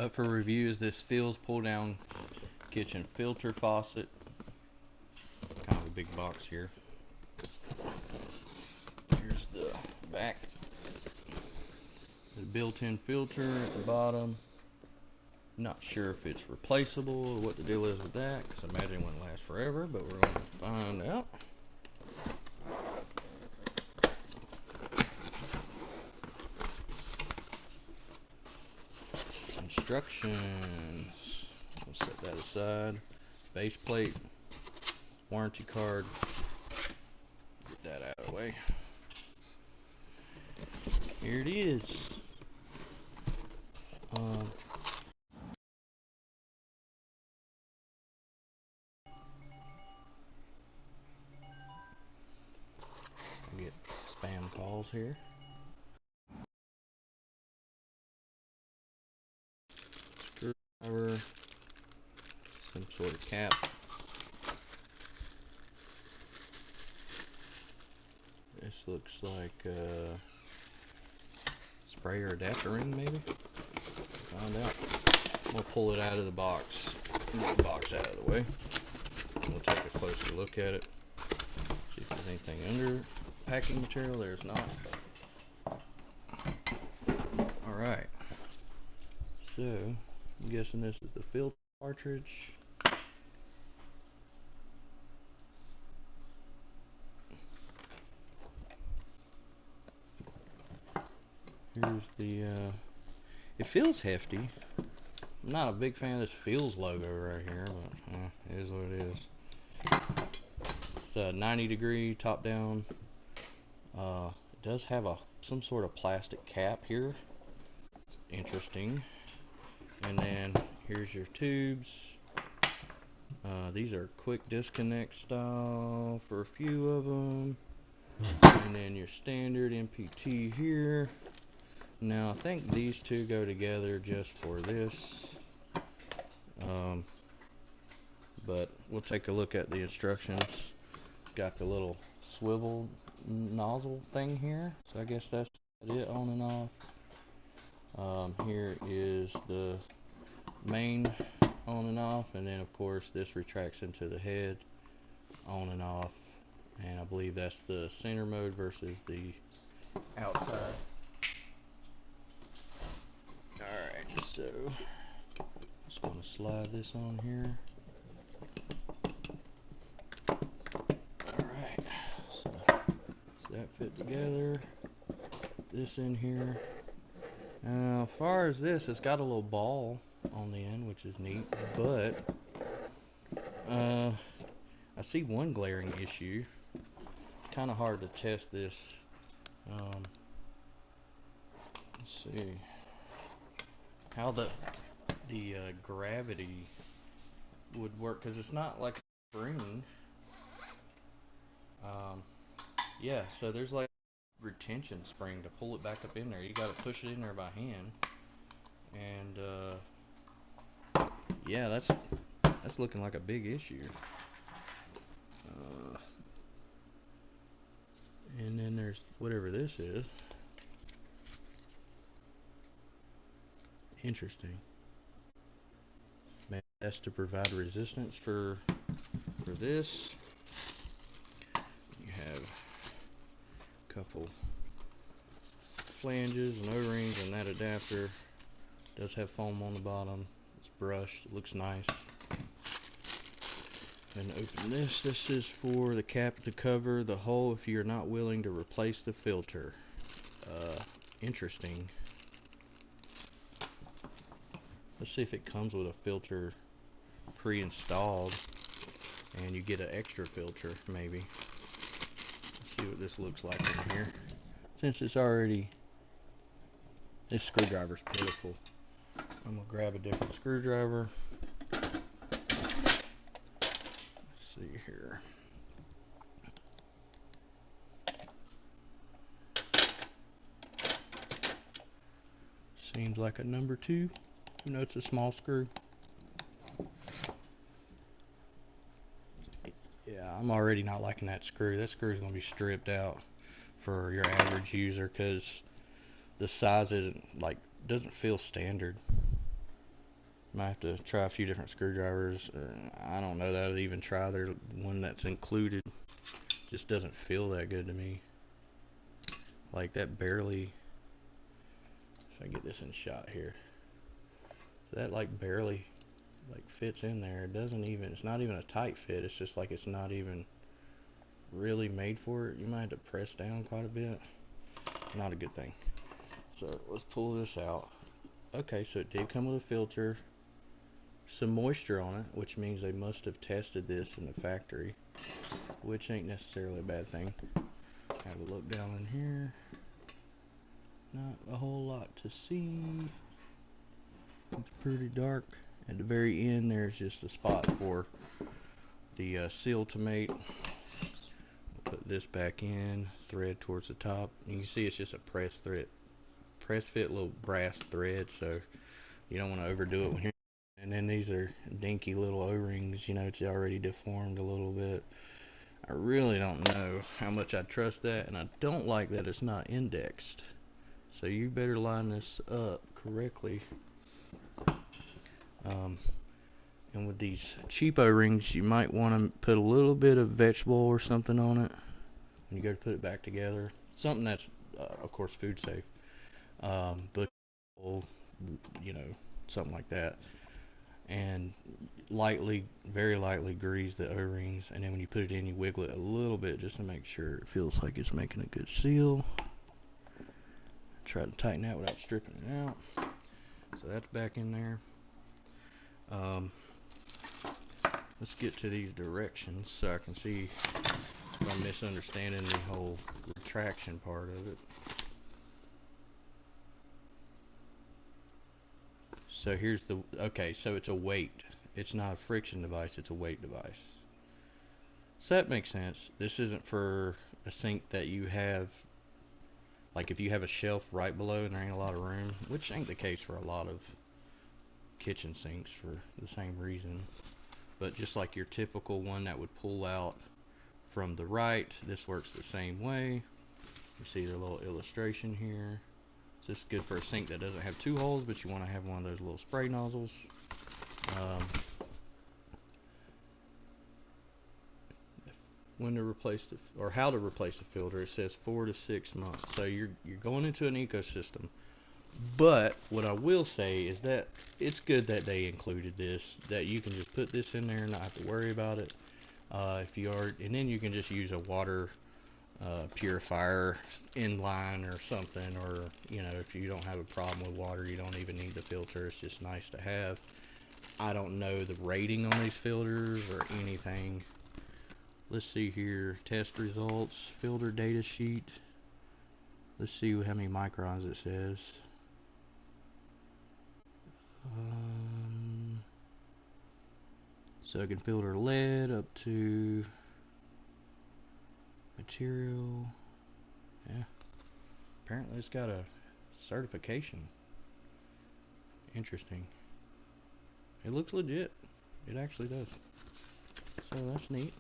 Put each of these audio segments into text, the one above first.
Up for review is this FEELSO pull down kitchen filter faucet. Kind of a big box here. Here's the back. The built-in filter at the bottom. Not sure if it's replaceable or what the deal is with that, because I imagine it wouldn't last forever, but we're going to find out. Instructions. We'll set that aside. Base plate, warranty card. Get that out of the way. Here it is. I get spam calls here. Screwdriver, some sort of cap. This looks like a sprayer adapter ring, maybe. Find out. We'll pull it out of the box. Get the box out of the way. We'll take a closer look at it. See if there's anything under packing material. There's not. Alright. So, I'm guessing this is the filter cartridge. Here's the, it feels hefty. I'm not a big fan of this FEELSO logo right here, but it is what it is. It's a 90-degree top down. It does have some sort of plastic cap here. It's interesting. And then here's your tubes. These are quick disconnect style for a few of them. And then your standard MPT here. Now I think these two go together just for this. But we'll take a look at the instructions. Got the little swivel nozzle thing here, so I guess that's it, on and off. Here is the main on and off, and then of course this retracts into the head, on and off, and I believe that's the center mode versus the outside. Alright, so just going to slide this on here. Alright, so that fit together. This in here. Now, as far as this, it's got a little ball on the end, which is neat, but I see one glaring issue. Kind of hard to test this. Let's see how the gravity would work, because it's not like a spring. Yeah, so there's like a retention spring to pull it back up in there. You got to push it in there by hand, and yeah, that's looking like a big issue. And then there's whatever this is. Interesting. Maybe that's to provide resistance for this. You have a couple flanges and O-rings, and that adapter does have foam on the bottom. It's brushed. It looks nice. And open this. This is for the cap to cover the hole if you're not willing to replace the filter. Interesting. Let's see if it comes with a filter pre-installed and you get an extra filter, maybe. Let's see what this looks like in here. Since it's already, this screwdriver's pitiful, I'm gonna grab a different screwdriver. Let's see here. Seems like a number 2. You know, it's a small screw. Yeah, I'm already not liking that screw. That screw is going to be stripped out for your average user, because the size isn't, like, doesn't feel standard. Might have to try a few different screwdrivers. I don't know that I'd even try their one that's included. Just doesn't feel that good to me. Like that barely, if I get this in shot here. So that like barely like fits in there. It doesn't even, it's not even a tight fit. It's just like it's not even really made for it. You might have to press down quite a bit. Not a good thing. So let's pull this out. Okay, so it did come with a filter, some moisture on it, which means they must have tested this in the factory, which ain't necessarily a bad thing. Have a look down in here. Not a whole lot to see. It's pretty dark. At the very end, there's just a spot for the seal to mate. We'll put this back in, thread towards the top. You can see it's just a press fit little brass thread, so you don't want to overdo it when you're. And then these are dinky little O-rings. You know, it's already deformed a little bit. I really don't know how much I trust that, and I don't like that it's not indexed. So you better line this up correctly. And with these cheap O-rings, you might want to put a little bit of vegetable or something on it when you go to put it back together. Something that's, of course, food safe. But, you know, something like that. And lightly, very lightly grease the O-rings. And then when you put it in, you wiggle it a little bit just to make sure it feels like it's making a good seal. Try to tighten that without stripping it out. So that's back in there. Let's get to these directions so I can see if I'm misunderstanding the whole retraction part of it. So here's the, okay, so it's a weight. It's not a friction device, it's a weight device. So that makes sense. This isn't for a sink that you have, like if you have a shelf right below and there ain't a lot of room, which ain't the case for a lot of kitchen sinks for the same reason. But just like your typical one that would pull out from the right, this works the same way. You see the little illustration here. So this is good for a sink that doesn't have two holes, but you want to have one of those little spray nozzles. When to replace the, or how to replace the filter, it says 4 to 6 months. So you're going into an ecosystem. But what I will say is that it's good that they included this, that you can just put this in there and not have to worry about it. If you are, and then you can just use a water purifier inline or something, or you know, if you don't have a problem with water, you don't even need the filter. It's just nice to have. I don't know the rating on these filters or anything. Let's see here, test results, filter data sheet. Let's see how many microns it says. So I can filter lead up to material. Yeah, apparently it's got a certification. Interesting. It looks legit. It actually does. So that's neat.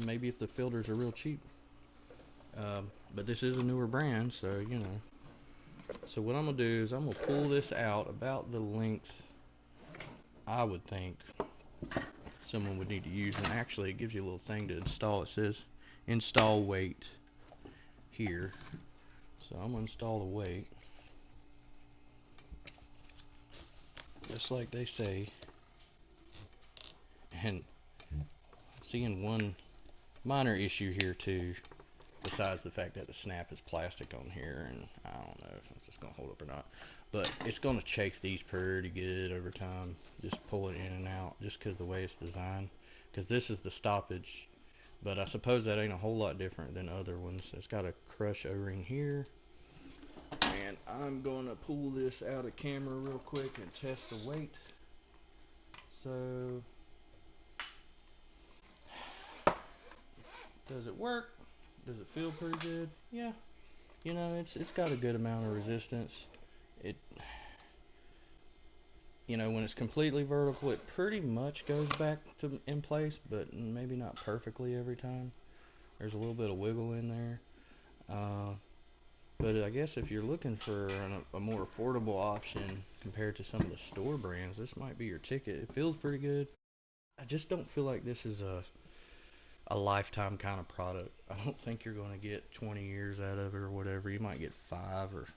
Maybe if the filters are real cheap. But this is a newer brand, so you know. So what I'm gonna do is I'm gonna pull this out about the length I would think someone would need to use. And actually it gives you a little thing to install. It says install weight here. So I'm gonna install the weight. Just like they say. And seeing one minor issue here too, besides the fact that the snap is plastic on here, and I don't know if it's gonna hold up or not, but it's gonna chafe these pretty good over time, just pull it in and out, just because the way it's designed. Because this is the stoppage, but I suppose that ain't a whole lot different than other ones. It's got a crush O-ring here, and I'm gonna pull this out of camera real quick and test the weight. So does it work? Does it feel pretty good? Yeah. You know, it's got a good amount of resistance. It, you know, when it's completely vertical, it pretty much goes back to in place, but maybe not perfectly every time. There's a little bit of wiggle in there. But I guess if you're looking for a more affordable option compared to some of the store brands, this might be your ticket. It feels pretty good. I just don't feel like this is a lifetime kind of product. I don't think you're going to get 20 years out of it or whatever. You might get 5 or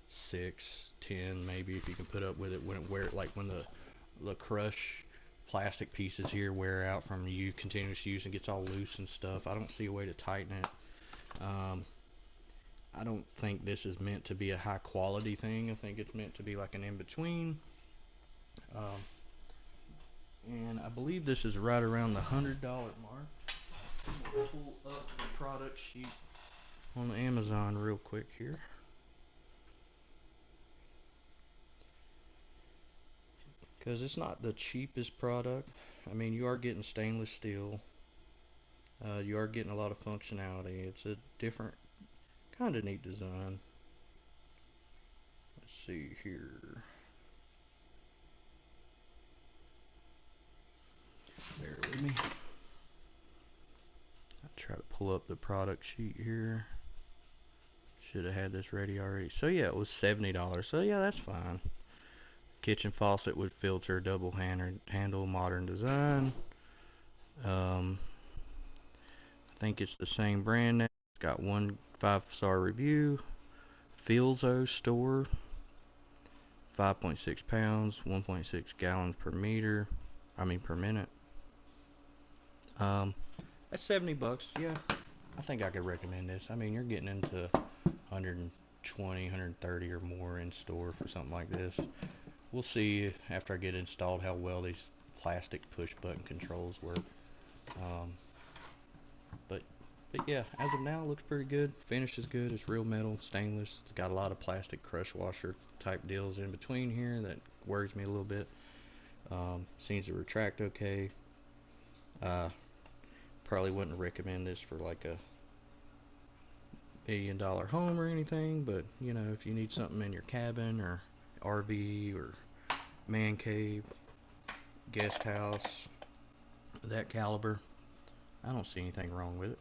6, 10 maybe if you can put up with it when it wear like when the crush plastic pieces here wear out from you continuous use and gets all loose and stuff. I don't see a way to tighten it. I don't think this is meant to be a high quality thing. I think it's meant to be like an in between. Um, and I believe this is right around the $100 mark. I'm gonna pull up the product sheet on Amazon real quick here. Because it's not the cheapest product. I mean, you are getting stainless steel. You are getting a lot of functionality. It's a different, kind of neat design. Let's see here. Bear with me. I'll try to pull up the product sheet here. Should have had this ready already. So yeah, it was $70. So yeah, that's fine. Kitchen faucet with filter, double handle, modern design. I think it's the same brand name. It's got 1 5-star review. FEELSO store. 5.6 pounds, 1.6 gallons per meter. I mean per minute. That's $70. Yeah, I think I could recommend this. I mean, you're getting into 120, 130 or more in store for something like this. We'll see after I get installed how well these plastic push button controls work. Um, but yeah, as of now, it looks pretty good. Finish is good. It's real metal, stainless. It's got a lot of plastic crush washer type deals in between here that worries me a little bit. Seems to retract okay. Uh, Probably wouldn't recommend this for like a $1 million home or anything, but you know, if you need something in your cabin or RV or man cave, guest house, that caliber, I don't see anything wrong with it.